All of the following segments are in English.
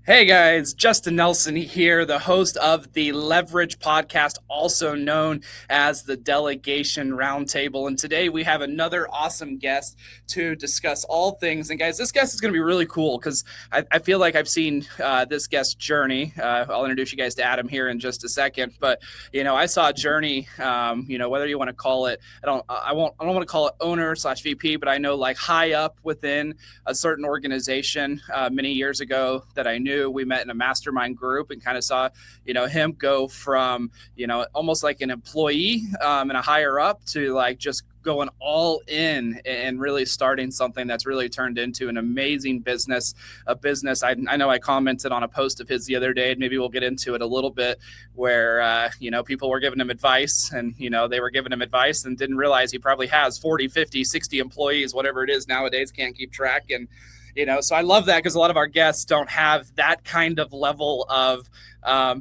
Hey guys, Justin Nelson here, the host of the Leverage podcast, also known as the Delegation Roundtable. And today we have another awesome guest to discuss all things. And guys, this guest is going to be really cool because I feel like I've seen this guest's journey. I'll introduce you guys to Adam here in just a second. But I saw a journey. Whether you want to call it, I don't want to call it owner/VP, but I know like high up within a certain organization many years ago that I knew. We met in a mastermind group and kind of saw, him go from, almost like an employee and a higher up to like just going all in and really starting something that's really turned into an amazing business, a business. I know I commented on a post of his the other day, and maybe we'll get into it a little bit, where, people were giving him advice and, they were giving him advice and didn't realize he probably has 40, 50, 60 employees, whatever it is nowadays, can't keep track. And so I love that because a lot of our guests don't have that kind of level of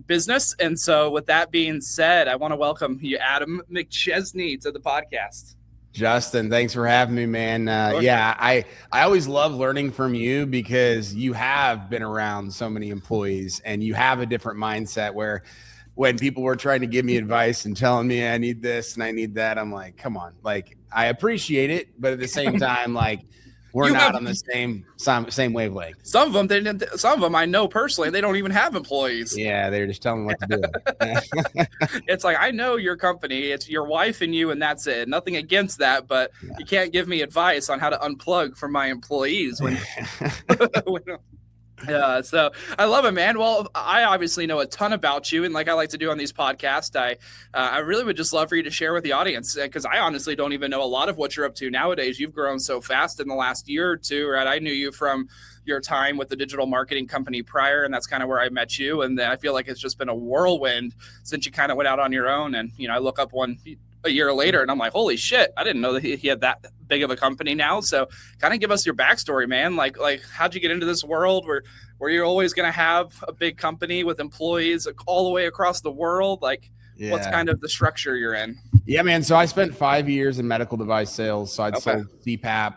business. And so with that being said, I want to welcome you, Adam McChesney, to the podcast. Justin, thanks for having me, man. Yeah, I always love learning from you because you have been around so many employees and you have a different mindset where when people were trying to give me advice and telling me I need this and I need that, I'm like, come on, like I appreciate it. But at the same time, like, we're not on the same wavelength. Some of them I know personally, they don't even have employees. Yeah, they're just telling me what to do. It's like, I know your company, it's your wife and you, and that's it. Nothing against that, but you can't give me advice on how to unplug from my employees when so I love it, man. Well, I obviously know a ton about you, and like I like to do on these podcasts, I really would just love for you to share with the audience, because I honestly don't even know a lot of what you're up to nowadays. You've grown so fast in the last year or two, right? I knew you from your time with the digital marketing company prior, and that's kind of where I met you. And then I feel like it's just been a whirlwind since you kind of went out on your own. And I look up a year later and I'm like, holy shit, I didn't know that he had that big of a company now. So kind of give us your backstory, man. Like how'd you get into this world where you're always going to have a big company with employees all the way across the world? Like, what's kind of the structure you're in? Yeah, man. So I spent 5 years in medical device sales. So I'd sold CPAP,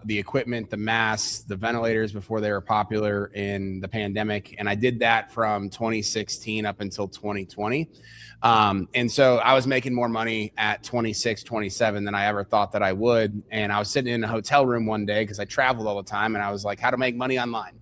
the equipment, the masks, the ventilators before they were popular in the pandemic. And I did that from 2016 up until 2020. And so I was making more money at 26, 27 than I ever thought that I would. And I was sitting in a hotel room one day because I traveled all the time. And I was like, how to make money online.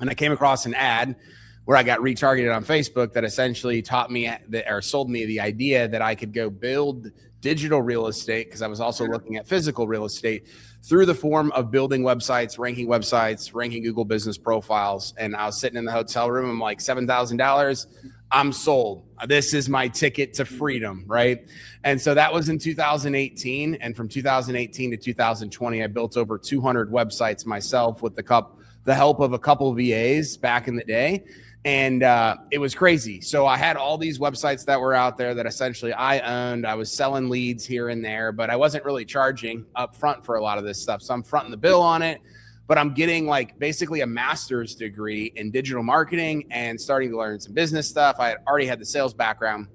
And I came across an ad where I got retargeted on Facebook that essentially taught me or sold me the idea that I could go build digital real estate, because I was also looking at physical real estate, through the form of building websites, ranking Google business profiles. And I was sitting in the hotel room. I'm like, $7,000. I'm sold. This is my ticket to freedom, right? And so that was in 2018. And from 2018 to 2020, I built over 200 websites myself with the help of a couple of VAs back in the day. And it was crazy. So I had all these websites that were out there that essentially I owned. I was selling leads here and there, but I wasn't really charging up front for a lot of this stuff. So I'm fronting the bill on it, but I'm getting like basically a master's degree in digital marketing and starting to learn some business stuff. I had already had the sales background.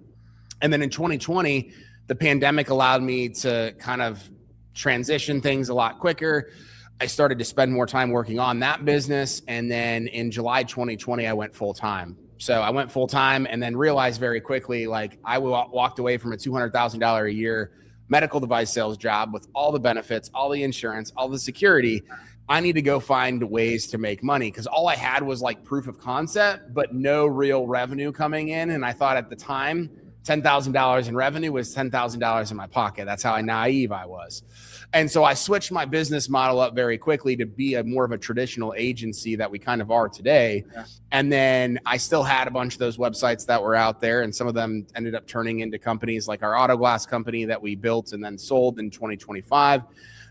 And then in 2020, the pandemic allowed me to kind of transition things a lot quicker. I started to spend more time working on that business. And then in July 2020, I went full time. So I went full time and then realized very quickly, like I walked away from a $200,000 a year medical device sales job with all the benefits, all the insurance, all the security. I need to go find ways to make money, because all I had was like proof of concept, but no real revenue coming in. And I thought at the time, $10,000 in revenue was $10,000 in my pocket. That's how naive I was. And so I switched my business model up very quickly to be more of a traditional agency that we kind of are today. Yeah. And then I still had a bunch of those websites that were out there, and some of them ended up turning into companies like our auto glass company that we built and then sold in 2025.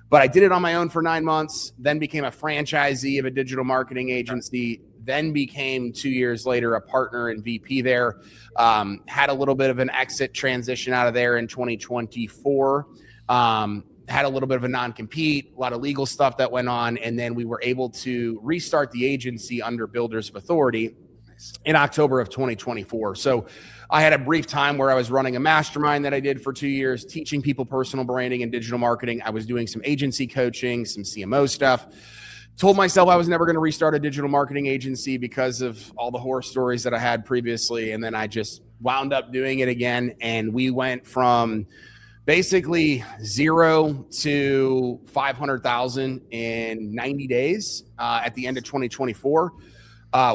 But I did it on my own for 9 months, then became a franchisee of a digital marketing agency, then became 2 years later a partner and VP there. Had a little bit of an exit transition out of there in 2024. Had a little bit of a non-compete, a lot of legal stuff that went on. And then we were able to restart the agency under Builders of Authority in October of 2024. So I had a brief time where I was running a mastermind that I did for 2 years, teaching people personal branding and digital marketing. I was doing some agency coaching, some CMO stuff. told myself I was never going to restart a digital marketing agency because of all the horror stories that I had previously. And then I just wound up doing it again. And we went from basically 0 to 500,000 in 90 days at the end of 2024.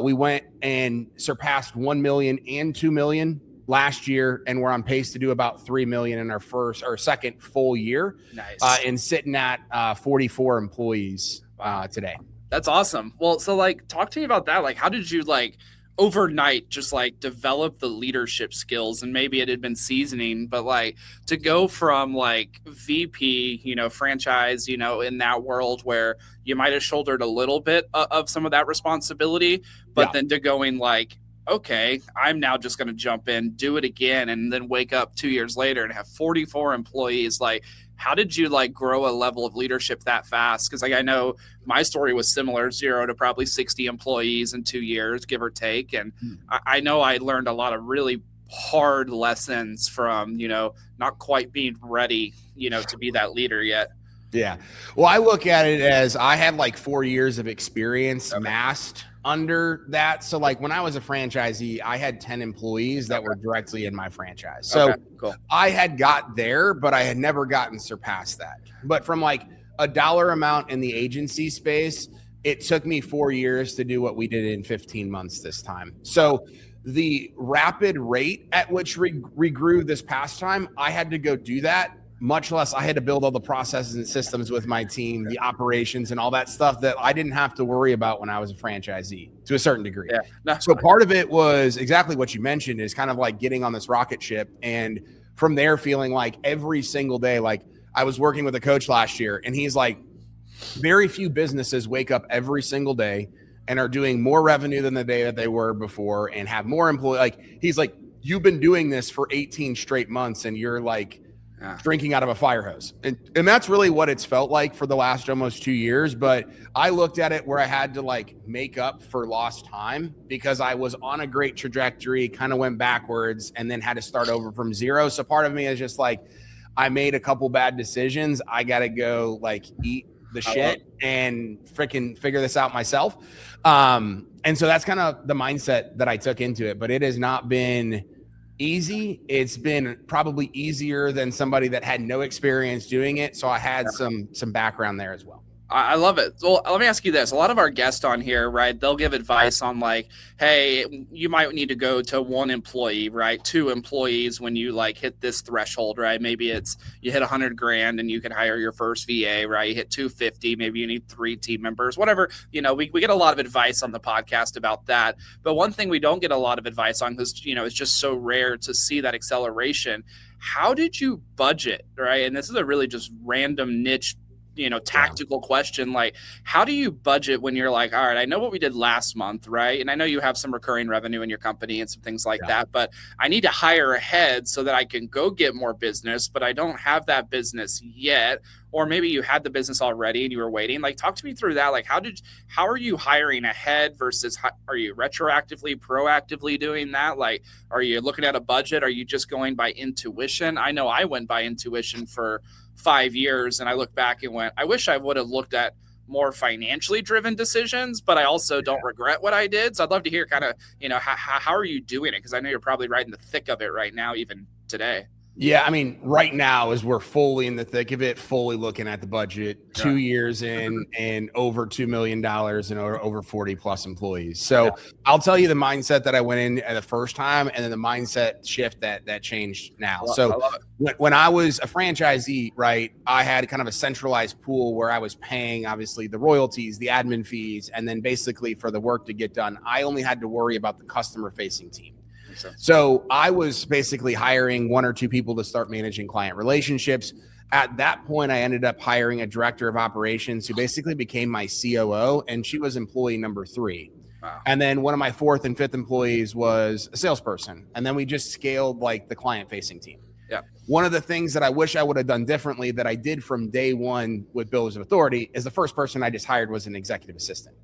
We went and surpassed 1 million and 2 million last year, and we're on pace to do about 3 million in our second full year. Nice. And sitting at 44 employees today. That's awesome. Well, so like, talk to me about that. Like, how did you like overnight just like develop the leadership skills? And maybe it had been seasoning, but like to go from like VP, franchise, in that world where you might have shouldered a little bit of some of that responsibility, but then to going like, okay, I'm now just going to jump in, do it again, and then wake up 2 years later and have 44 employees. Like, how did you like grow a level of leadership that fast? Because like I know my story was similar, 0 to probably 60 employees in 2 years, give or take. And I know I learned a lot of really hard lessons from, not quite being ready, to be that leader yet. Yeah. Well, I look at it as I had like 4 years of experience masked under that. So like when I was a franchisee, I had 10 employees that were directly in my franchise. So cool. I had got there, but I had never gotten surpassed that. But from like a dollar amount in the agency space, it took me 4 years to do what we did in 15 months this time. So the rapid rate at which we grew this past time, I had to go do that. Much less I had to build all the processes and systems with my team, the operations and all that stuff that I didn't have to worry about when I was a franchisee to a certain degree. Yeah. No. So part of it was exactly what you mentioned, is kind of like getting on this rocket ship. And from there, feeling like every single day, like I was working with a coach last year, and he's like, very few businesses wake up every single day and are doing more revenue than the day that they were before and have more employees. Like, he's like, you've been doing this for 18 straight months and you're like, drinking out of a fire hose. And that's really what it's felt like for the last almost 2 years. But I looked at it where I had to like make up for lost time because I was on a great trajectory, kind of went backwards and then had to start over from 0. So part of me is just like, I made a couple bad decisions. I got to go like eat the shit and freaking figure this out myself. And so that's kind of the mindset that I took into it, but it has not been easy. It's been probably easier than somebody that had no experience doing it. So I had some background there as well. I love it. So let me ask you this. A lot of our guests on here, right, they'll give advice on like, hey, you might need to go to 1 employee, right? 2 employees when you like hit this threshold, right? Maybe it's you hit $100,000 and you can hire your first VA, right? You hit 250, maybe you need 3 team members, whatever. We get a lot of advice on the podcast about that. But one thing we don't get a lot of advice on, because, it's just so rare to see that acceleration. How did you budget, right? And this is a really just random niche tactical question. Like, how do you budget when you're like, all right, I know what we did last month, right? And I know you have some recurring revenue in your company and some things like that, but I need to hire ahead so that I can go get more business, but I don't have that business yet. Or maybe you had the business already and you were waiting. Like, talk to me through that. Like, how are you hiring ahead versus are you retroactively, proactively doing that? Like, are you looking at a budget? Are you just going by intuition? I know I went by intuition for 5 years, and I look back and went, I wish I would have looked at more financially driven decisions, but I also don't regret what I did. So I'd love to hear kind of, how are you doing it? Because I know you're probably right in the thick of it right now, even today. Yeah, I mean, right now as we're fully in the thick of it, fully looking at the budget, 2 years in and over $2 million and over 40 plus employees. So I'll tell you the mindset that I went in at the first time and then the mindset shift that changed now. So when I was a franchisee, right, I had kind of a centralized pool where I was paying obviously the royalties, the admin fees, and then basically for the work to get done, I only had to worry about the customer facing team. So I was basically hiring 1 or 2 people to start managing client relationships. At that point, I ended up hiring a director of operations who basically became my COO, and she was employee number 3. Wow. And then one of my 4th and 5th employees was a salesperson. And then we just scaled like the client facing team. Yeah. One of the things that I wish I would have done differently that I did from day one with Bills of Authority is the first person I just hired was an executive assistant.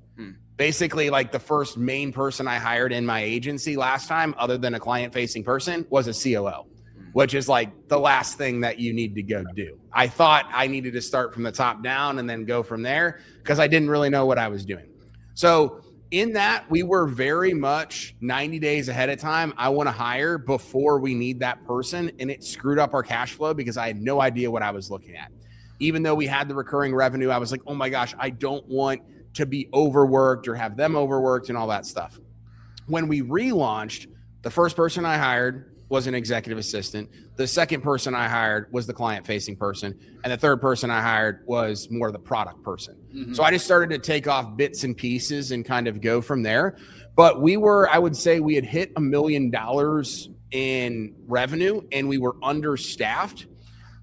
Basically, like the first main person I hired in my agency last time, other than a client facing person, was a COO. which is like the last thing that you need to go do. I thought I needed to start from the top down and then go from there because I didn't really know what I was doing. So in that, we were very much 90 days ahead of time. I want to hire before we need that person. And it screwed up our cash flow because I had no idea what I was looking at. Even though we had the recurring revenue, I was like, oh my gosh, I don't want to be overworked or have them overworked and all that stuff. When we relaunched, the first person I hired was an executive assistant. The second person I hired was the client-facing person. And the third person I hired was more the product person. Mm-hmm. So I just started to take off bits and pieces and kind of go from there. But I would say we had hit $1 million in revenue and we were understaffed.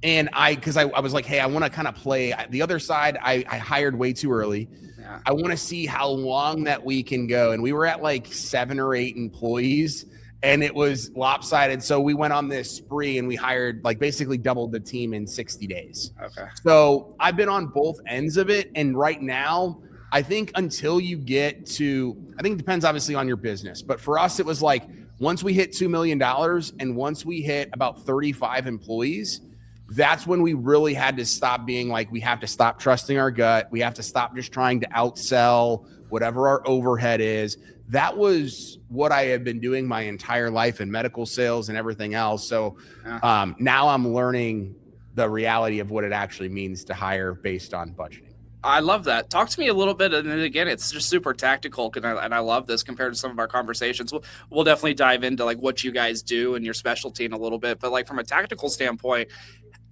And because I was like, hey, I want to kind of play the other side. I hired way too early. Yeah. I want to see how long that we can go. And we were at like 7 or 8 employees. And it was lopsided. So we went on this spree and we hired like basically doubled the team in 60 days. Okay. So I've been on both ends of it. And right now, I think until you get to, I think it depends obviously on your business. But for us, it was like once we hit $2 million and once we hit about 35 employees, that's when we really had to stop being like, we have to stop trusting our gut. We have to stop just trying to outsell whatever our overhead is. That was what I had been doing my entire life in medical sales and everything else. So now I'm learning the reality of what it actually means to hire based on budgeting. I love that. Talk to me a little bit. And then again, it's just super tactical. And I love this compared to some of our conversations. We'll definitely dive into like what you guys do and your specialty in a little bit. But like from a tactical standpoint,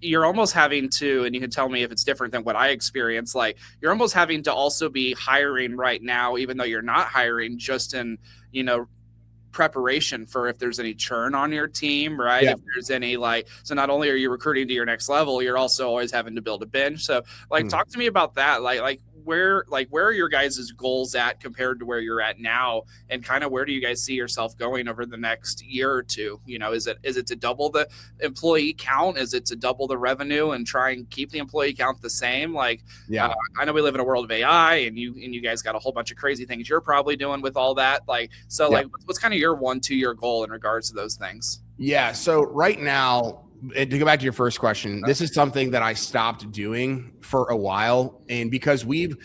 you're almost having to, and you can tell me if it's different than what I experience, like you're almost having to also be hiring right now, even though you're not hiring, just in, preparation for if there's any churn on your team, right? Yeah. If there's any so not only are you recruiting to your next level, you're also always having to build a bench. So talk to me about that. Where are your guys' goals at compared to where you're at now, and kind of where do you guys see yourself going over the next year or two? Is it to double the employee count? Is it to double the revenue and try and keep the employee count the same? I know we live in a world of AI, and you guys got a whole bunch of crazy things you're probably doing with all that. What's kind of your 1-2 year goal in regards to those things? Yeah. So right now, to go back to your first question, this is something that I stopped doing for a while. And because we've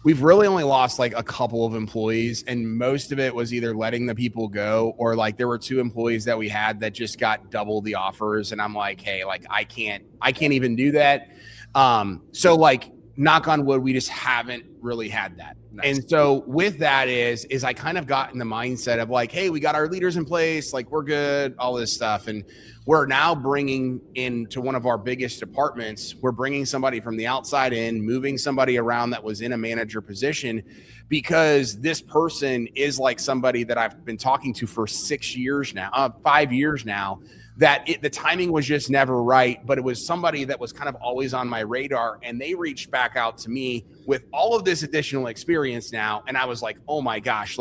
really only lost like a couple of employees, and most of it was either letting the people go or like there were 2 employees that we had that just got double the offers. And I'm like, hey, like I can't even do that. So like knock on wood, we just haven't really had that. Nice. And so with that is I kind of got in the mindset of like, hey, we got our leaders in place, like we're good, all this stuff. And we're now bringing into one of our biggest departments, we're bringing somebody from the outside in, moving somebody around that was in a manager position, because this person is like somebody that I've been talking to for 5 years now, that the timing was just never right, but it was somebody that was kind of always on my radar, and they reached back out to me with all of this additional experience now. And I was like, oh my gosh,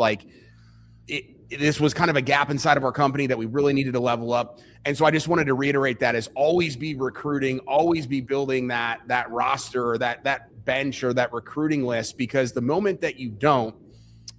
this was kind of a gap inside of our company that we really needed to level up. And so I just wanted to reiterate that as always be recruiting, always be building that roster or that bench or that recruiting list, because the moment that you don't,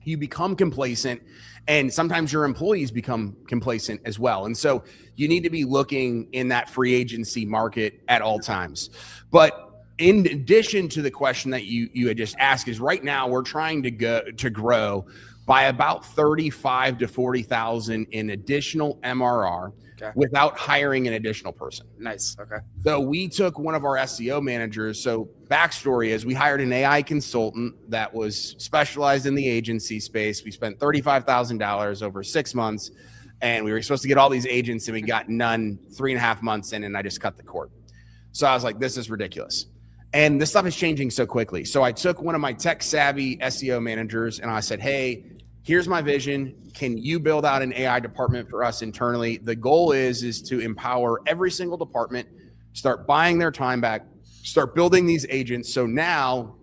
you become complacent, and sometimes your employees become complacent as well. And so you need to be looking in that free agency market at all times. But in addition to the question that you had just asked, is right now we're trying to grow by about 35 to 40,000 in additional MRR. Okay. Without hiring an additional person. Nice. Okay. So we took one of our SEO managers. So backstory is we hired an AI consultant that was specialized in the agency space. We spent $35,000 over 6 months, and we were supposed to get all these agents, and we got none 3.5 months in, and I just cut the cord. So I was like, this is ridiculous. And this stuff is changing so quickly. So I took one of my tech savvy SEO managers and I said, hey, here's my vision. Can you build out an AI department for us internally? The goal is to empower every single department, start buying their time back, start building these agents. So now,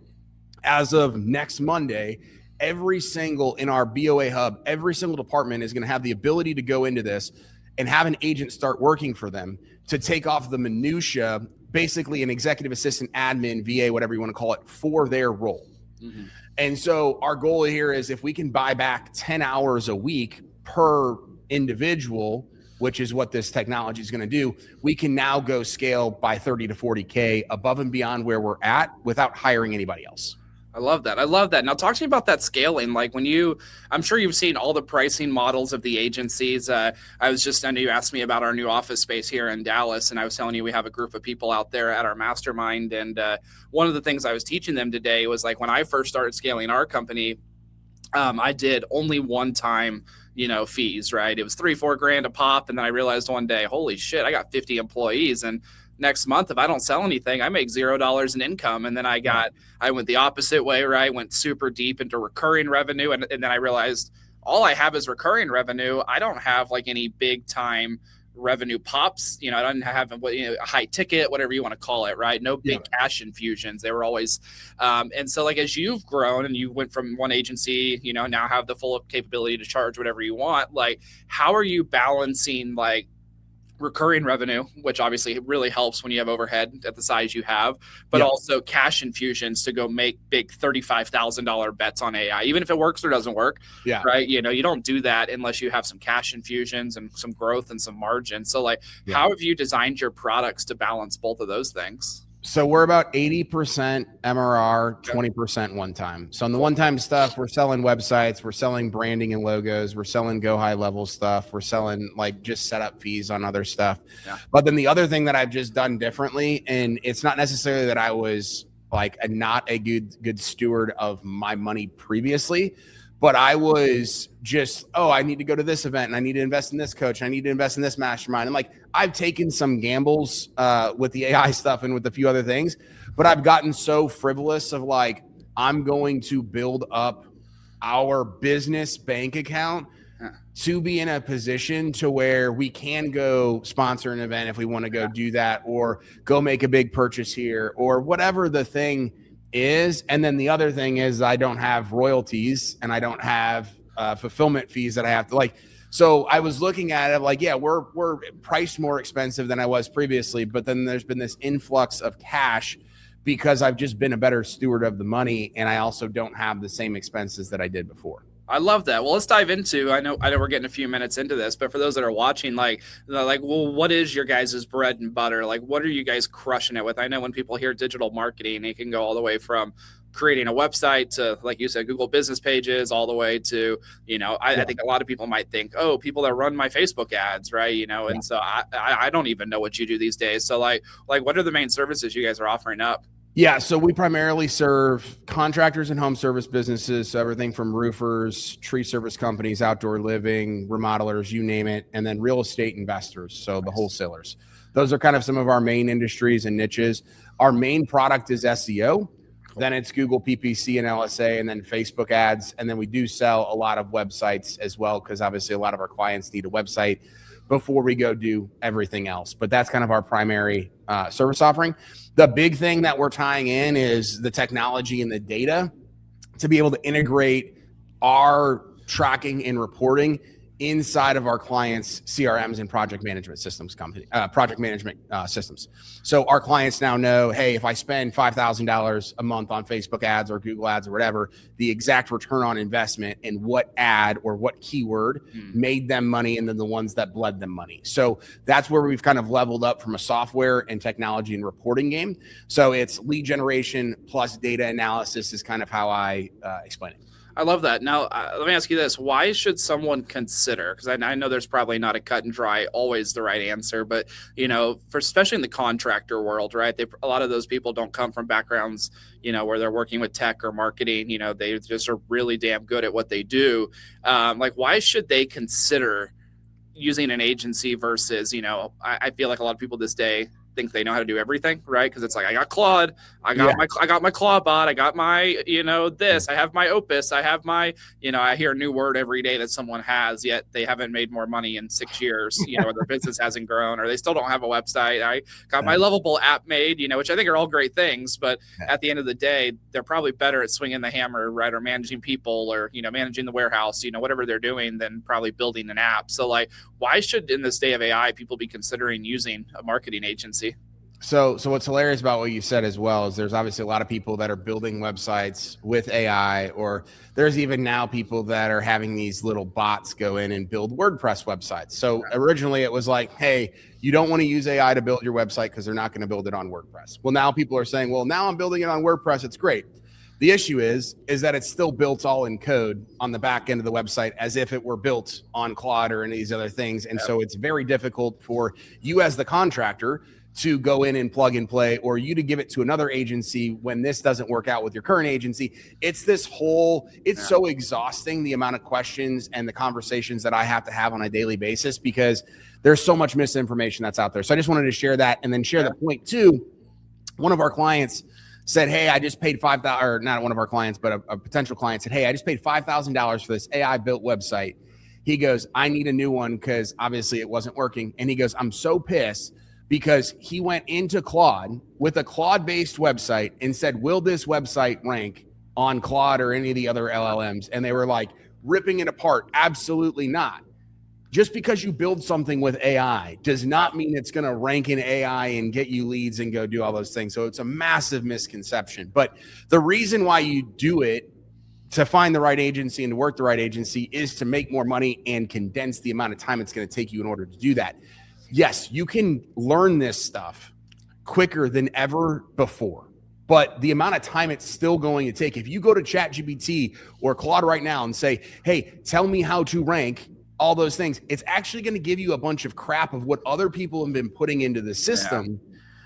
as of next Monday, every single in our BOA hub, every single department is going to have the ability to go into this and have an agent start working for them to take off the minutia, basically an executive assistant, admin, VA, whatever you want to call it, for their role. Mm-hmm. And so our goal here is if we can buy back 10 hours a week per individual, which is what this technology is going to do, we can now go scale by 30 to 40K above and beyond where we're at without hiring anybody else. I love that. I love that. Now talk to me about that scaling. Like I'm sure you've seen all the pricing models of the agencies. I know you asked me about our new office space here in Dallas, and I was telling you we have a group of people out there at our mastermind. And one of the things I was teaching them today was like when I first started scaling our company, I did only one time, fees, right? It was $3-4 grand a pop. And then I realized one day, holy shit, I got 50 employees. And next month, if I don't sell anything, I make $0 in income. And then I went the opposite way, right? Went super deep into recurring revenue. And then I realized all I have is recurring revenue. I don't have like any big time revenue pops. I don't have a high ticket, whatever you want to call it, right? No big cash infusions. They were always, and so like as you've grown and you went from one agency, now have the full capability to charge whatever you want. Like, how are you balancing like recurring revenue, which obviously really helps when you have overhead at the size you have, but also cash infusions to go make big $35,000 bets on AI, even if it works or doesn't work, right? You don't do that unless you have some cash infusions and some growth and some margin. So like, how have you designed your products to balance both of those things? So we're about 80% MRR, 20% one time. So on the one time stuff, we're selling websites, we're selling branding and logos, we're selling go high level stuff, we're selling like just setup fees on other stuff. But then the other thing that I've just done differently, and it's not necessarily that I was like not a good steward of my money previously, but I was just, I need to go to this event and I need to invest in this coach. And I need to invest in this mastermind. And like, I've taken some gambles with the AI stuff and with a few other things, but I've gotten so frivolous of like, I'm going to build up our business bank account to be in a position to where we can go sponsor an event if we want to go do that, or go make a big purchase here, or whatever the thing is. And then the other thing is I don't have royalties and I don't have fulfillment fees that I have to like. So I was looking at it like, we're priced more expensive than I was previously, but then there's been this influx of cash because I've just been a better steward of the money, and I also don't have the same expenses that I did before. I love that. Well, let's dive into, I know we're getting a few minutes into this, but for those that are watching, well, what is your guys' bread and butter? Like, what are you guys crushing it with? I know when people hear digital marketing, it can go all the way from creating a website to, like you said, Google business pages, all the way to, I think a lot of people might think, people that run my Facebook ads, right? And so I don't even know what you do these days. So like, what are the main services you guys are offering up? Yeah, so we primarily serve contractors and home service businesses, so everything from roofers, tree service companies, outdoor living, remodelers, you name it, and then real estate investors, so the wholesalers. Those are kind of some of our main industries and niches. Our main product is SEO, then it's Google PPC and LSA, and then Facebook ads, and then we do sell a lot of websites as well, because obviously a lot of our clients need a website before we go do everything else. But that's kind of our primary service offering. The big thing that we're tying in is the technology and the data to be able to integrate our tracking and reporting inside of our clients' CRMs and project management systems systems. So our clients now know, hey, if I spend $5,000 a month on Facebook ads or Google ads or whatever, the exact return on investment and what ad or what keyword made them money, and then the ones that bled them money. So that's where we've kind of leveled up from a software and technology and reporting game. So it's lead generation plus data analysis is kind of how I explain it. I love that. Now, let me ask you this. Why should someone consider, because I know there's probably not a cut and dry, always the right answer, but, for especially in the contractor world, right? A lot of those people don't come from backgrounds, where they're working with tech or marketing, they just are really damn good at what they do. Why should they consider using an agency versus, I feel like a lot of people this day think they know how to do everything, right? Because it's like, I got Claude, I got my Claude bot, I got my, this, I have my Opus, I have my, I hear a new word every day that someone has, yet they haven't made more money in 6 years, or their business hasn't grown, or they still don't have a website. I got my Lovable app made, which I think are all great things, but at the end of the day, they're probably better at swinging the hammer, right? Or managing people, or, managing the warehouse, whatever they're doing, than probably building an app. So like, why should, in this day of AI, people be considering using a marketing agency? So what's hilarious about what you said as well is there's obviously a lot of people that are building websites with AI, or there's even now people that are having these little bots go in and build WordPress websites. So originally it was like, hey, you don't want to use AI to build your website because they're not going to build it on WordPress. Well, now people are saying, well, now I'm building it on WordPress. It's great. The issue is that it's still built all in code on the back end of the website as if it were built on Claude or any of these other things. And so it's very difficult for you as the contractor to go in and plug and play, or you to give it to another agency when this doesn't work out with your current agency. It's this whole, so exhausting, the amount of questions and the conversations that I have to have on a daily basis because there's so much misinformation that's out there. So I just wanted to share that and then share the point too. One of our clients said, hey, I just paid $5,000, or not one of our clients, but a potential client said, hey, I just paid $5,000 for this AI built website. He goes, I need a new one because obviously it wasn't working. And he goes, I'm so pissed because he went into Claude with a Claude-based website and said, will this website rank on Claude or any of the other LLMs? And they were like ripping it apart. Absolutely not. Just because you build something with AI does not mean it's going to rank in AI and get you leads and go do all those things. So it's a massive misconception. But the reason why you do it to find the right agency and to work the right agency is to make more money and condense the amount of time it's going to take you in order to do that. Yes, you can learn this stuff quicker than ever before, but the amount of time it's still going to take, if you go to ChatGPT or Claude right now and say, hey, tell me how to rank all those things, it's actually going to give you a bunch of crap of what other people have been putting into the system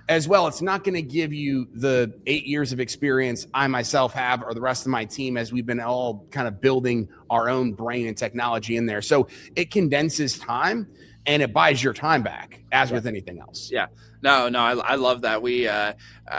as well. It's not going to give you the 8 years of experience I myself have, or the rest of my team, as we've been all kind of building our own brain and technology in there. So it condenses time and it buys your time back, as with anything else. Yeah. No, I love that.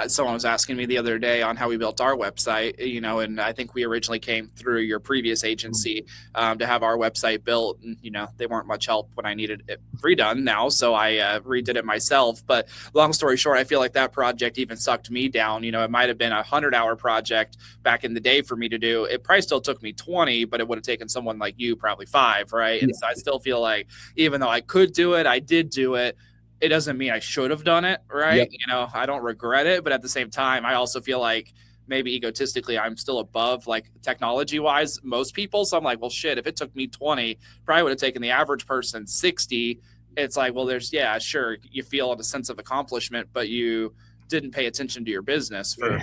Someone was asking me the other day on how we built our website, and I think we originally came through your previous agency to have our website built. And, they weren't much help when I needed it redone now. So I redid it myself. But long story short, I feel like that project even sucked me down. It might have been a 100-hour project back in the day for me to do. It probably still took me 20, but it would have taken someone like you probably 5, right? And so I still feel like even though I could do it, I did do it. It doesn't mean I should have done it, right? I don't regret it, but at the same time, I also feel like maybe egotistically, I'm still above like technology wise most people. So I'm like, well, shit, if it took me 20, probably would have taken the average person 60. It's like, well, sure, you feel a sense of accomplishment, but you didn't pay attention to your business for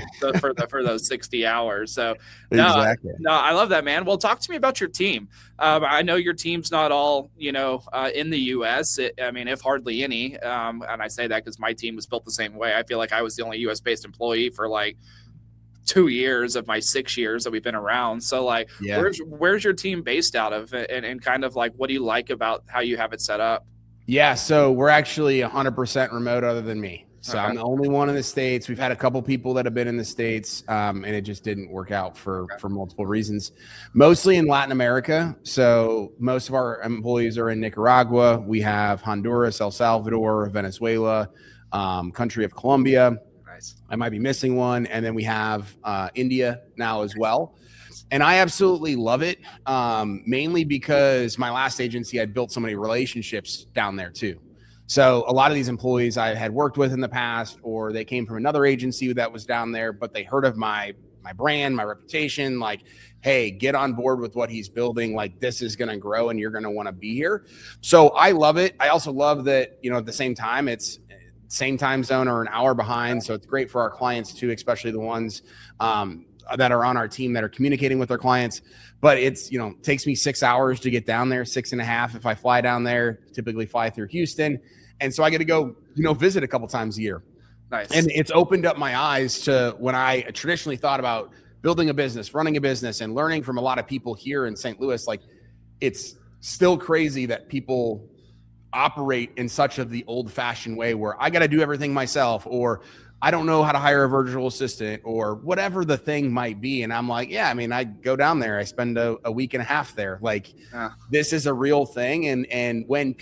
those 60 hours. So exactly. No, I love that, man. Well, talk to me about your team. I know your team's not all, in the US. If hardly any. And I say that because my team was built the same way. I feel like I was the only US based employee for like 2 years of my 6 years that we've been around. So like, where's your team based out of, and kind of like, what do you like about how you have it set up? Yeah. So we're actually 100% remote other than me. So I'm the only one in the States. We've had a couple people that have been in the States, and it just didn't work out for multiple reasons, mostly in Latin America. So most of our employees are in Nicaragua. We have Honduras, El Salvador, Venezuela, country of Colombia. Nice. I might be missing one. And then we have India now as well. And I absolutely love it, mainly because my last agency, I'd built so many relationships down there too. So a lot of these employees I had worked with in the past, or they came from another agency that was down there, but they heard of my brand, my reputation, like, hey, get on board with what he's building. Like, this is going to grow and you're going to want to be here. So I love it. I also love that, at the same time, it's same time zone or an hour behind. So it's great for our clients too, especially the ones that are on our team that are communicating with their clients. But it's, takes me 6 hours to get down there, 6.5 if I fly down there, typically fly through Houston. And so I get to go, visit a couple times a year. Nice. And it's opened up my eyes to when I traditionally thought about building a business, running a business, and learning from a lot of people here in St. Louis. Like, it's still crazy that people operate in such of the old-fashioned way where I got to do everything myself, or I don't know how to hire a virtual assistant, or whatever the thing might be. And I'm like, I go down there, I spend a week and a half there. Like, this is a real thing. And when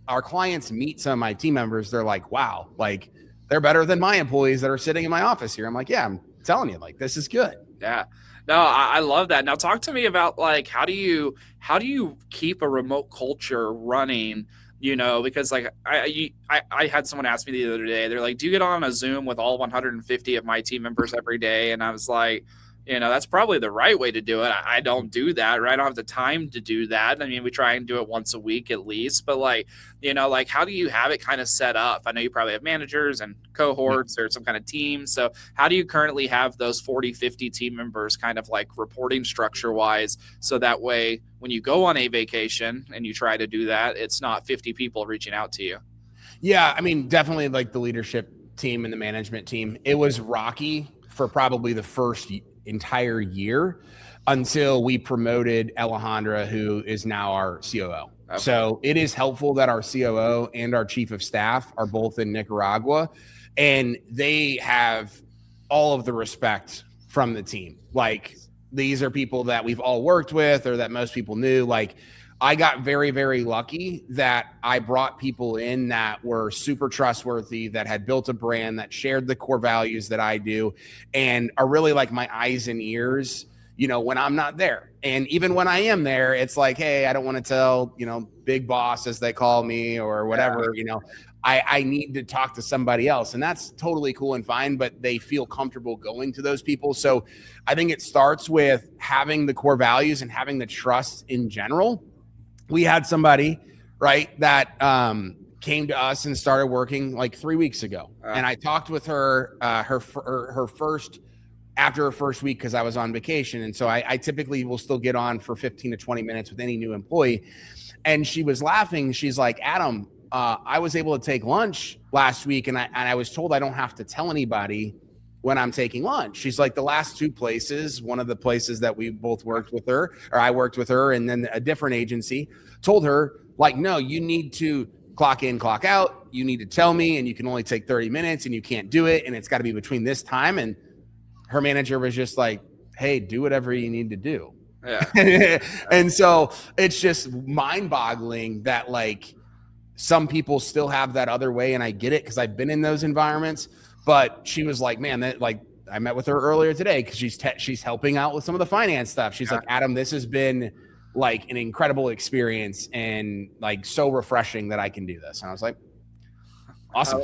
our clients meet some of my team members, they're like, wow, like, they're better than my employees that are sitting in my office here. I'm like, I'm telling you, like, this is good. Yeah. No, I love that. Now talk to me about like, how do you keep a remote culture running, because like I had someone ask me the other day, they're like, do you get on a Zoom with all 150 of my team members every day? And I was like, that's probably the right way to do it. I don't do that, right? I don't have the time to do that. I mean, we try and do it once a week at least, but like, like how do you have it kind of set up? I know you probably have managers and cohorts or some kind of team. So how do you currently have those 40, 50 team members kind of like reporting structure wise? So that way, when you go on a vacation and you try to do that, it's not 50 people reaching out to you. Yeah. I mean, definitely like the leadership team and the management team, it was rocky for probably the first entire year until we promoted Alejandra, who is now our COO. Okay. So it is helpful that our COO and our chief of staff are both in Nicaragua, and they have all of the respect from the team. Like, these are people that we've all worked with or that most people knew. Like, I got very, very lucky that I brought people in that were super trustworthy, that had built a brand, that shared the core values that I do, and are really like my eyes and ears, when I'm not there. And even when I am there, it's like, hey, I don't want to tell, big boss, as they call me, or whatever, I need to talk to somebody else. And that's totally cool and fine, but they feel comfortable going to those people. So I think it starts with having the core values and having the trust in general. We had somebody, right, that came to us and started working like 3 weeks ago. And I talked with her, after her first week, because I was on vacation. And so I typically will still get on for 15 to 20 minutes with any new employee. And she was laughing. She's like, Adam, I was able to take lunch last week, and I was told I don't have to tell anybody when I'm taking lunch. She's like, the last two places, one of the places that we both worked with her, or I worked with her, and then a different agency told her, like, no, you need to clock in, clock out. You need to tell me, and you can only take 30 minutes, and you can't do it, and it's got to be between this time. And her manager was just like, hey, do whatever you need to do. Yeah. And so it's just mind-boggling that, like, some people still have that other way, and I get it because I've been in those environments. But she was like, man, that, like, I met with her earlier today because she's helping out with some of the finance stuff. She's like, Adam, this has been like an incredible experience and like so refreshing that I can do this. And I was like, awesome.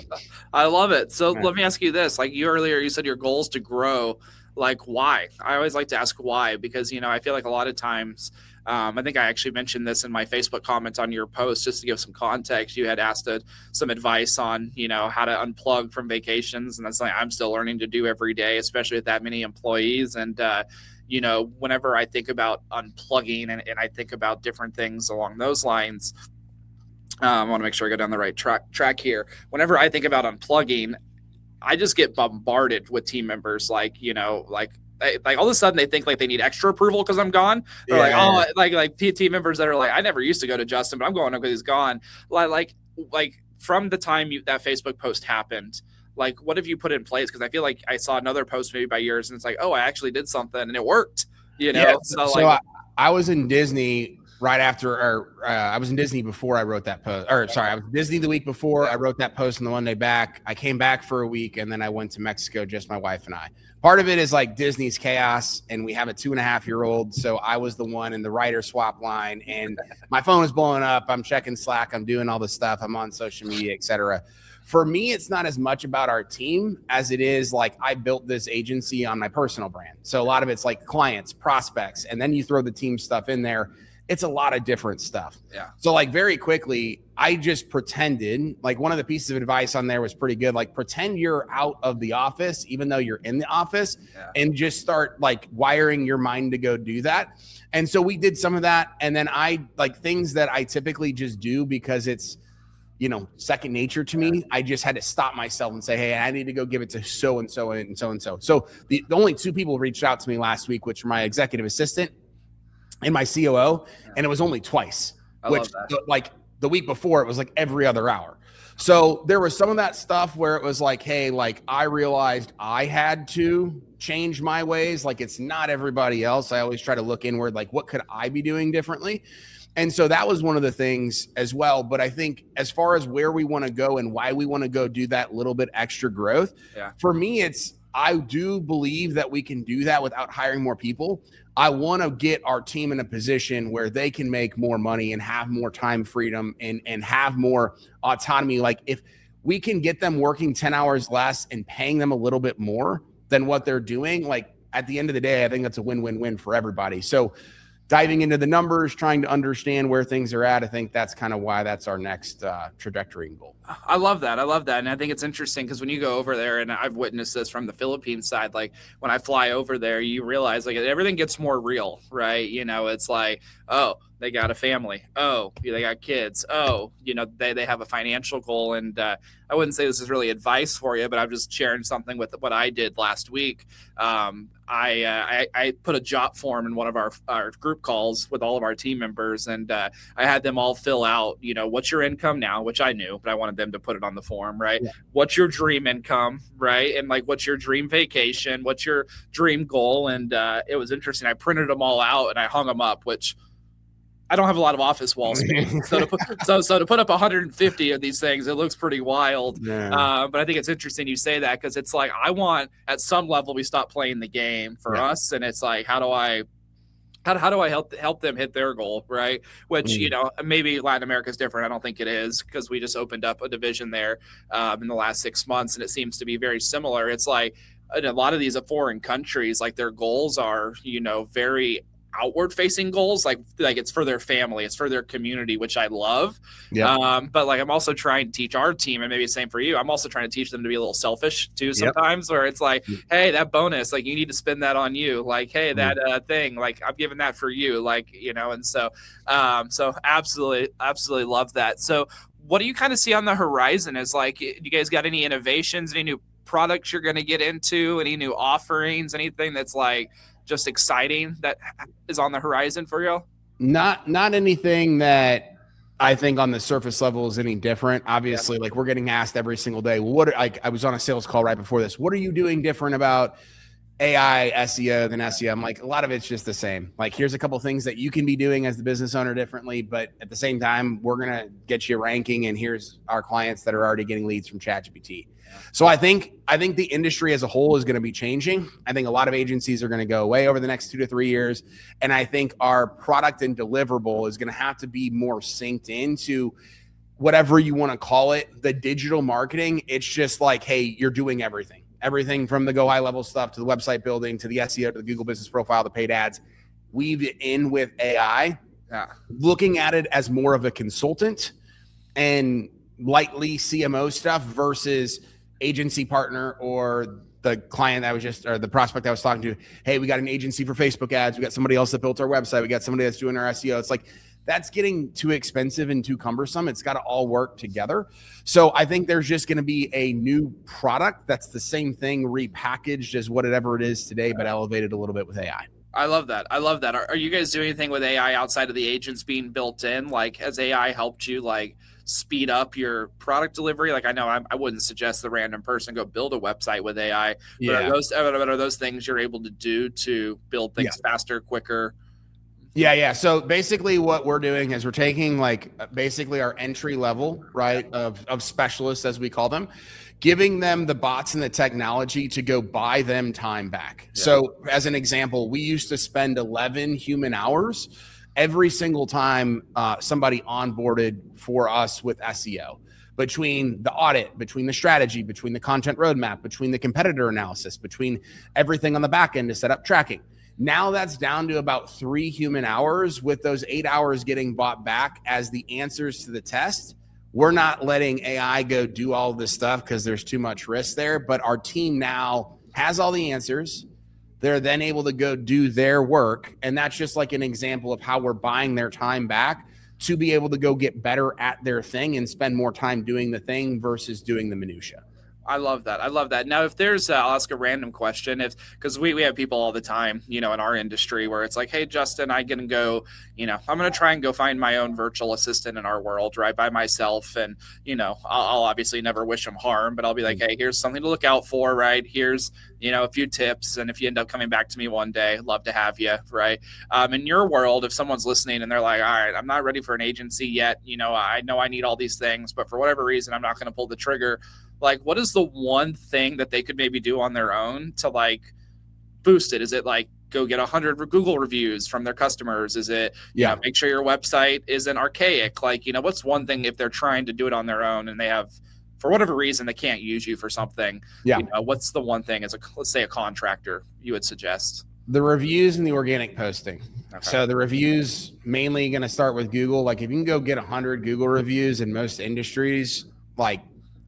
I love it. So let me ask you this. Like, you said your goal is to grow. Like, why? I always like to ask why, because, I feel like a lot of times, I think I actually mentioned this in my Facebook comments on your post, just to give some context. You had asked some advice on, how to unplug from vacations. And that's something I'm still learning to do every day, especially with that many employees. And, whenever I think about unplugging and I think about different things along those lines, I want to make sure I go down the right track here. Whenever I think about unplugging, I just get bombarded with team members like all of a sudden they think like they need extra approval because I'm gone. Or like team members that are like, I never used to go to Justin, but I'm going because he's gone. Like from the time that Facebook post happened, like, what have you put in place? Because I feel like I saw another post maybe by yours, and it's like, oh, I actually did something and it worked. Yeah, so I was in Disney right after, or I was in Disney before I wrote that post. Or sorry, I was in Disney the week before I wrote that post, and the one day back, I came back for a week, and then I went to Mexico, just my wife and I. Part of it is like Disney's chaos, and we have a 2.5-year-old. So I was the one in the writer swap line, and my phone is blowing up. I'm checking Slack. I'm doing all this stuff. I'm on social media, etc. For me, it's not as much about our team as it is like I built this agency on my personal brand. So a lot of it's like clients, prospects, and then you throw the team stuff in there. It's a lot of different stuff. Yeah. So like very quickly, I just pretended, like one of the pieces of advice on there was pretty good. Like, pretend you're out of the office, even though you're in the office, and just start like wiring your mind to go do that. And so we did some of that. And then I like things that I typically just do because it's, second nature to me. I just had to stop myself and say, hey, I need to go give it to so-and-so and so-and-so. So the only two people reached out to me last week, which were my executive assistant and my COO, and it was only twice, which like the week before it was like every other hour. So there was some of that stuff where it was like, hey, like I realized I had to change my ways. Like, it's not everybody else. I always try to look inward, like what could I be doing differently? And so that was one of the things as well. But I think as far as where we want to go and why we want to go do that little bit extra growth, for me, it's I do believe that we can do that without hiring more people. I want to get our team in a position where they can make more money and have more time freedom and have more autonomy. Like if we can get them working 10 hours less and paying them a little bit more than what they're doing, like at the end of the day, I think that's a win-win-win for everybody. So diving into the numbers, trying to understand where things are at, I think that's kind of why that's our next trajectory and goal. I love that. I love that. And I think it's interesting because when you go over there, and I've witnessed this from the Philippines side, like when I fly over there, you realize like everything gets more real, right? You know, it's like, oh, they got a family. Oh, they got kids. Oh, you know, they have a financial goal. And I wouldn't say this is really advice for you, but I'm just sharing something with what I did last week. I put a job form in one of our group calls with all of our team members, and I had them all fill out, you know, what's your income now, which I knew, but I wanted them to put it on the form, right? Yeah. What's your dream income, right? And like, what's your dream vacation? What's your dream goal? And it was interesting. I printed them all out and I hung them up, which I don't have a lot of office wall space. So to put up 150 of these things, it looks pretty wild. Yeah. But I think it's interesting you say that because it's like, I want at some level we stop playing the game for us. And it's like, how do I help them hit their goal, right? Which, you know, maybe Latin America is different. I don't think it is because we just opened up a division there in the last 6 months. And it seems to be very similar. It's like in a lot of these foreign countries, like their goals are, you know, very outward facing goals, like it's for their family, it's for their community, which I love. Yeah. But like I'm also trying to teach our team, and maybe the same for you, I'm also trying to teach them to be a little selfish too sometimes, where it's like, hey, that bonus, like you need to spend that on you, like, hey, that thing, like I'm giving that for you, like, you know. And so absolutely love that. So what do you kind of see on the horizon? Is like, you guys got any innovations, any new products you're going to get into, any new offerings, anything that's like just exciting that is on the horizon for you? Not anything that I think on the surface level is any different. Obviously, like we're getting asked every single day, I was on a sales call right before this. What are you doing different about AI SEO than SEO? I'm like, a lot of it's just the same. Like, here's a couple of things that you can be doing as the business owner differently, but at the same time, we're going to get you ranking. And here's our clients that are already getting leads from ChatGPT. So I think the industry as a whole is going to be changing. I think a lot of agencies are going to go away over the next 2 to 3 years. And I think our product and deliverable is going to have to be more synced into whatever you want to call it, the digital marketing. It's just like, hey, you're doing everything from the go high level stuff to the website building, to the SEO, to the Google business profile, the paid ads, weave it in with AI, looking at it as more of a consultant and lightly CMO stuff versus agency partner or the client that was just, or the prospect I was talking to. Hey, we got an agency for Facebook ads. We got somebody else that built our website. We got somebody that's doing our SEO. It's like, that's getting too expensive and too cumbersome. It's got to all work together. So I think there's just going to be a new product that's the same thing repackaged as whatever it is today, but elevated a little bit with AI. I love that. Are you guys doing anything with AI outside of the agents being built in? Like, has AI helped you like speed up your product delivery? Like, I know I wouldn't suggest the random person go build a website with AI, but are those things you're able to do to build things faster, quicker? Yeah. So basically what we're doing is we're taking like basically our entry level, right, of specialists, as we call them, giving them the bots and the technology to go buy them time back. Yeah. So as an example, we used to spend 11 human hours every single time somebody onboarded for us with SEO. Between the audit, between the strategy, between the content roadmap, between the competitor analysis, between everything on the back end to set up tracking. Now that's down to about 3 human hours, with those 8 hours getting bought back as the answers to the test. We're not letting AI go do all this stuff because there's too much risk there, but our team now has all the answers. They're then able to go do their work. And that's just like an example of how we're buying their time back to be able to go get better at their thing and spend more time doing the thing versus doing the minutia. I love that. Now, if there's, I'll ask a random question, because we have people all the time, you know, in our industry where it's like, hey, Justin, I'm going to try and go find my own virtual assistant in our world, right, by myself. And, you know, I'll obviously never wish them harm, but I'll be like, hey, here's something to look out for, right? Here's, you know, a few tips. And if you end up coming back to me one day, I'd love to have you, right? In your world, if someone's listening and they're like, all right, I'm not ready for an agency yet, you know I need all these things, but for whatever reason, I'm not going to pull the trigger. like what is the one thing that they could maybe do on their own to like boost it? Is it like go get 100 Google reviews from their customers? Is it, make sure your website isn't archaic? Like, what's one thing if they're trying to do it on their own and they have, for whatever reason, they can't use you for something? What's the one thing as let's say a contractor you would suggest? The reviews and the organic posting. Okay. So the reviews mainly going to start with Google. Like if you can go get 100 Google reviews in most industries, like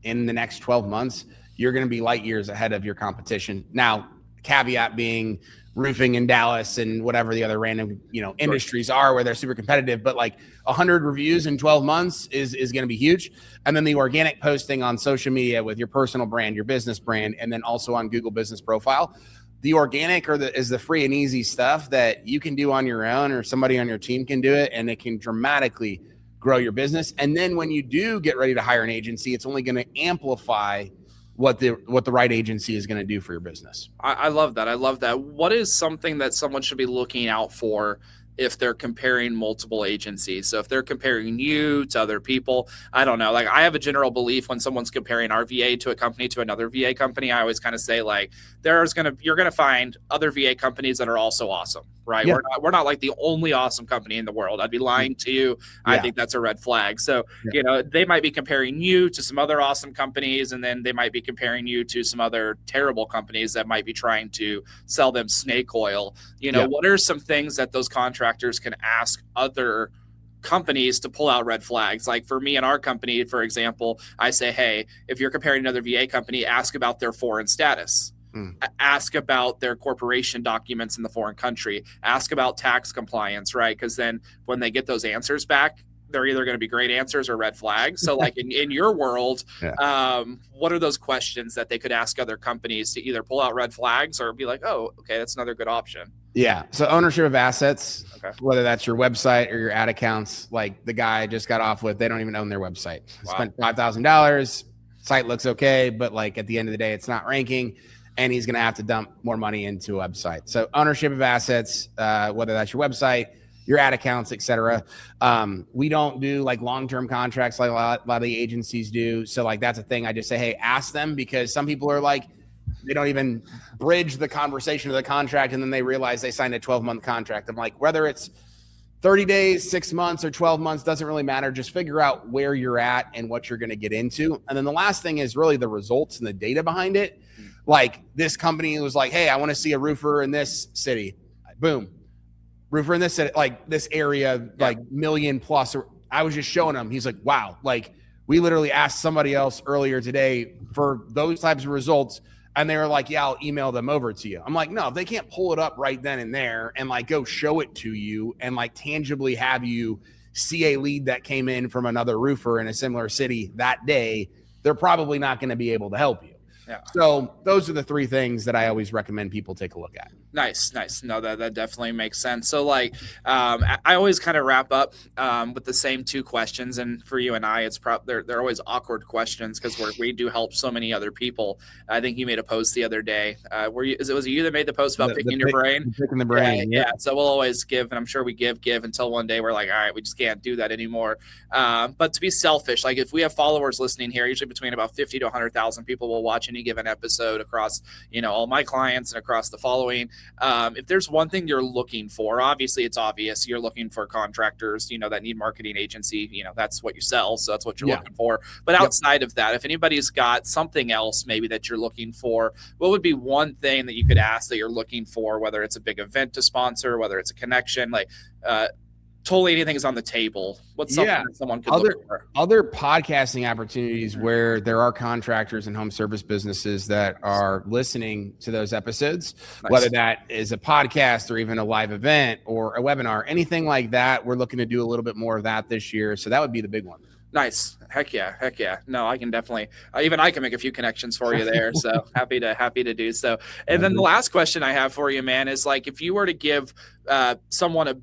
in the next 12 months, you're going to be light years ahead of your competition. Now, caveat being roofing in Dallas and whatever the other random, industries are where they're super competitive, but like 100 reviews in 12 months is going to be huge. And then the organic posting on social media with your personal brand, your business brand, and then also on Google Business Profile. The organic is the free and easy stuff that you can do on your own or somebody on your team can do it, and it can dramatically grow your business. And then when you do get ready to hire an agency, it's only going to amplify what the right agency is going to do for your business. I love that. I love that. What is something that someone should be looking out for if they're comparing multiple agencies? So if they're comparing you to other people, I don't know. Like I have a general belief when someone's comparing our VA to a company to another VA company, I always kind of say like, you're going to find other VA companies that are also awesome, right? Yeah. We're not like the only awesome company in the world. I'd be lying to you. Yeah. I think that's a red flag. So, they might be comparing you to some other awesome companies, and then they might be comparing you to some other terrible companies that might be trying to sell them snake oil. What are some things that those contractors can ask other companies to pull out red flags? Like for me and our company, for example, I say, hey, if you're comparing another VA company, ask about their foreign status. Ask about their corporation documents in the foreign country. Ask about tax compliance, right? Because then when they get those answers back, they're either going to be great answers or red flags. So like in your world, what are those questions that they could ask other companies to either pull out red flags or be like, oh, okay, that's another good option? Yeah. So ownership of assets, whether that's your website or your ad accounts, like the guy I just got off with, they don't even own their website. Wow. Spent $5,000. Site looks okay, but like at the end of the day, it's not ranking. And he's going to have to dump more money into a website. So ownership of assets, whether that's your website, your ad accounts, et cetera. We don't do like long-term contracts like a lot of the agencies do. So like, that's a thing I just say, hey, ask them, because some people are like, they don't even bridge the conversation of the contract. And then they realize they signed a 12-month contract. I'm like, whether it's 30 days, 6 months, or 12 months, doesn't really matter. Just figure out where you're at and what you're going to get into. And then the last thing is really the results and the data behind it. Like this company was like, hey, I want to see a roofer in this city. Boom. Roofer in this city, like this area, like million plus. I was just showing him. He's like, wow. Like we literally asked somebody else earlier today for those types of results. And they were like, yeah, I'll email them over to you. I'm like, no, if they can't pull it up right then and there and like go show it to you and like tangibly have you see a lead that came in from another roofer in a similar city that day, they're probably not going to be able to help you. Yeah. So those are the three things that I always recommend people take a look at. Nice. No, that definitely makes sense. So like, I always kind of wrap up with the same two questions. And for you and I, it's they're always awkward questions because we do help so many other people. I think you made a post the other day. Was it you that made the post about picking your brain? Picking the brain. Yeah. So we'll always give, and I'm sure we give until one day we're like, all right, we just can't do that anymore. But to be selfish, like if we have followers listening here, usually between about 50 to 100,000 people will watch any given episode across, all my clients and across the following. If there's one thing you're looking for, obviously it's obvious you're looking for contractors, that need marketing agency, that's what you sell. So that's what you're looking for. But outside of that, if anybody's got something else maybe that you're looking for, what would be one thing that you could ask that you're looking for, whether it's a big event to sponsor, whether it's a connection, like, totally anything is on the table. What's something that someone could look for? Other podcasting opportunities where there are contractors and home service businesses that are listening to those episodes, whether that is a podcast or even a live event or a webinar, anything like that. We're looking to do a little bit more of that this year. So that would be the big one. Nice. Heck yeah. No, I can definitely, even I can make a few connections for you there. So happy to do so. And then the last question I have for you, man, is like, if you were to give someone a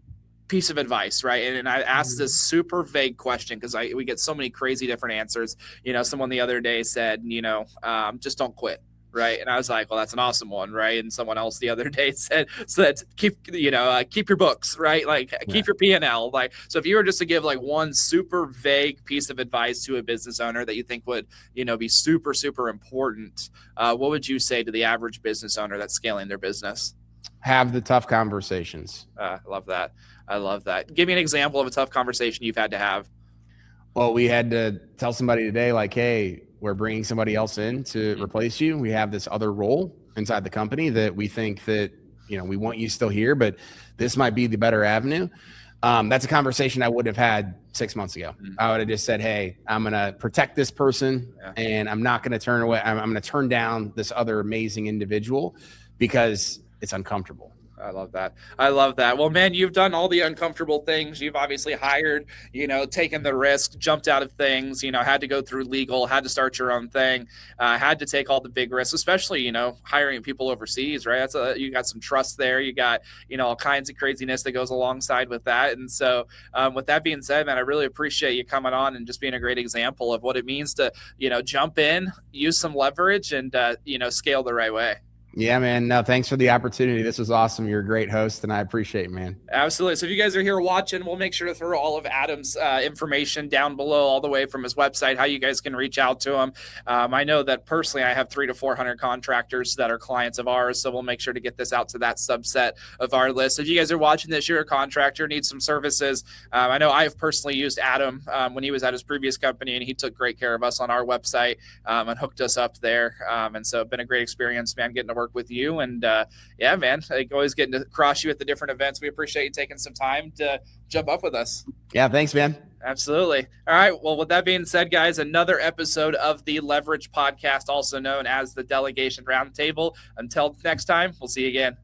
piece of advice, right? And I asked this super vague question because we get so many crazy different answers. Someone the other day said, just don't quit. Right. And I was like, well, that's an awesome one. Right. And someone else the other day said, keep your books, right? Like keep your P&L. Like, so if you were just to give like one super vague piece of advice to a business owner that you think would, be super, super important, what would you say to the average business owner that's scaling their business? Have the tough conversations. I love that. I love that. Give me an example of a tough conversation you've had to have. Well, we had to tell somebody today, like, hey, we're bringing somebody else in to replace you. We have this other role inside the company that we think that, we want you still here, but this might be the better avenue. That's a conversation I would have had 6 months ago. I would have just said, hey, I'm going to protect this person and I'm not going to turn away. I'm going to turn down this other amazing individual because it's uncomfortable. I love that. I love that. Well, man, you've done all the uncomfortable things. You've obviously hired, taken the risk, jumped out of things, had to go through legal, had to start your own thing, had to take all the big risks, especially, hiring people overseas, right? You got some trust there. You got, all kinds of craziness that goes alongside with that. And so with that being said, man, I really appreciate you coming on and just being a great example of what it means to, jump in, use some leverage and, scale the right way. Yeah, man. No, thanks for the opportunity. This was awesome. You're a great host, and I appreciate it, man. Absolutely. So if you guys are here watching, we'll make sure to throw all of Adam's information down below, all the way from his website, how you guys can reach out to him. I know that personally, I have 300 to 400 contractors that are clients of ours, so we'll make sure to get this out to that subset of our list. If you guys are watching this, you're a contractor, need some services. I know I've personally used Adam when he was at his previous company, and he took great care of us on our website and hooked us up there. And so it's been a great experience, man, getting to work with you. And yeah, man, like always getting to cross you at the different events. We appreciate you taking some time to jump up with us. Yeah, thanks, man. Absolutely. All right. Well, with that being said, guys, another episode of the Leverage Podcast, also known as the Delegation Roundtable. Until next time, we'll see you again.